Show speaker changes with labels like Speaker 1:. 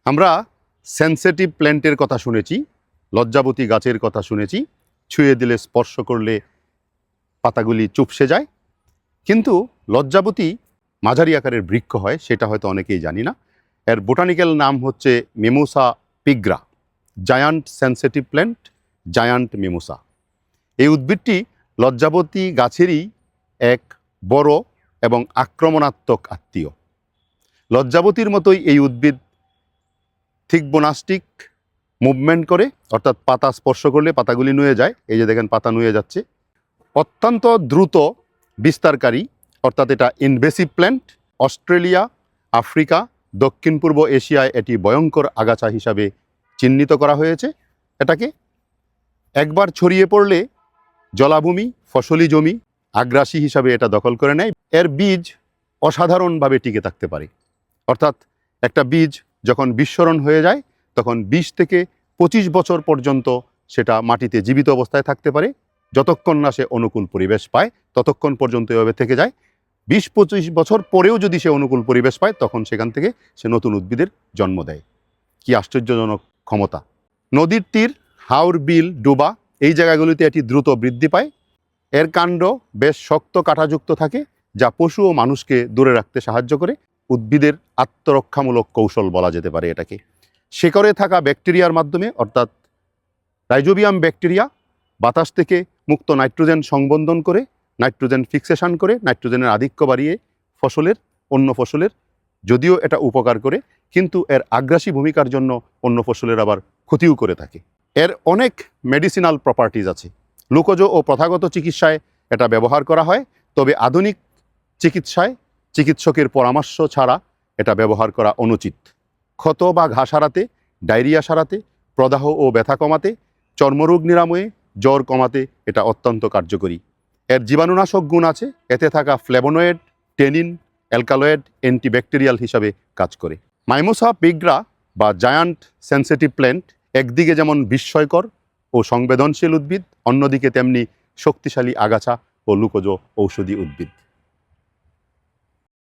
Speaker 1: আমরা সেনসিটিভ প্ল্যান্টের কথা শুনেছি, লজ্জাবতী গাছের কথা শুনেছি, ছুঁয়ে দিলে স্পর্শ করলে পাতাগুলি চুপসে যায়। কিন্তু লজ্জাবতী মাঝারি আকারের বৃক্ষ হয়, সেটা হয়তো অনেকেই জানি না। এর বোটানিক্যাল নাম হচ্ছে mimosa pigra, giant sensitive plant, giant mimosa. এই উদ্ভিদটি লজ্জাবতী গাছেরই এক বড় এবং আক্রমণাত্মক আত্মীয়। লজ্জাবতীর মতোই এই উদ্ভিদ থিকবোনাস্টিক মুভমেন্ট করে, অর্থাৎ পাতা স্পর্শ করলে পাতাগুলি নুয়ে যায়। এই যে দেখেন পাতা নুয়ে যাচ্ছে। অত্যন্ত দ্রুত বিস্তারকারী, অর্থাৎ এটা ইনভেসিভ প্ল্যান্ট। অস্ট্রেলিয়া, আফ্রিকা, দক্ষিণ পূর্ব এশিয়ায় এটি ভয়ঙ্কর আগাছা হিসাবে চিহ্নিত করা হয়েছে। এটাকে একবার ছড়িয়ে পড়লে জলাভূমি, ফসলি জমি, আগ্রাসী হিসাবে এটা দখল করে নেয়। এর বীজ অসাধারণভাবে টিকে থাকতে পারে, অর্থাৎ একটা বীজ যখন বিস্ফোরণ হয়ে যায় তখন 20 থেকে 25 বছর পর্যন্ত সেটা মাটিতে জীবিত অবস্থায় থাকতে পারে। যতক্ষণ না সে অনুকূল পরিবেশ পায় ততক্ষণ পর্যন্ত এভাবে থেকে যায়। 20-25 বছর পরেও যদি সে অনুকূল পরিবেশ পায় তখন সেখান থেকে সে নতুন উদ্ভিদের জন্ম দেয়। কি আশ্চর্যজনক ক্ষমতা! নদীর তীর, হাওর, বিল, ডোবা, এই জায়গাগুলিতে এটি দ্রুত বৃদ্ধি পায়। এর কাণ্ড বেশ শক্ত কাঁটাযুক্ত থাকে, যা পশু ও মানুষকে দূরে রাখতে সাহায্য করে। উদ্ভিদের আত্মরক্ষামূলক কৌশল বলা যেতে পারে এটাকে। শিকড়ে থাকা ব্যাকটেরিয়ার মাধ্যমে, অর্থাৎ রাইজোবিয়াম ব্যাকটেরিয়া বাতাস থেকে মুক্ত নাইট্রোজেন সংবন্ধন করে, নাইট্রোজেন ফিক্সেশন করে, নাইট্রোজেনের আধিক্য বাড়িয়ে অন্য ফসলের যদিও এটা উপকার করে, কিন্তু এর আগ্রাসী ভূমিকার জন্য অন্য ফসলের আবার ক্ষতিও করে থাকে। এর অনেক মেডিসিনাল প্রপার্টিজ আছে। লোকজ ও প্রথাগত চিকিৎসায় এটা ব্যবহার করা হয়, তবে আধুনিক চিকিৎসায় চিকিৎসকের পরামর্শ ছাড়া এটা ব্যবহার করা অনুচিত। ক্ষত বা ঘা সারাতে, ডায়রিয়া সারাতে, প্রদাহ ও ব্যথা কমাতে, চর্মরোগ নিরাময়ে, জ্বর কমাতে এটা অত্যন্ত কার্যকরী। এর জীবাণুনাশক গুণ আছে। এতে থাকা ফ্লেভোনয়েড, টেনিন, অ্যালকালয়েড অ্যান্টিব্যাকটেরিয়াল হিসাবে কাজ করে। মিমোসা পিগ্রা বা জায়ান্ট সেনসিটিভ প্ল্যান্ট একদিকে যেমন বিস্ময়কর ও সংবেদনশীল উদ্ভিদ, অন্যদিকে তেমনি শক্তিশালী আগাছা ও লুকোজ ঔষধি উদ্ভিদ।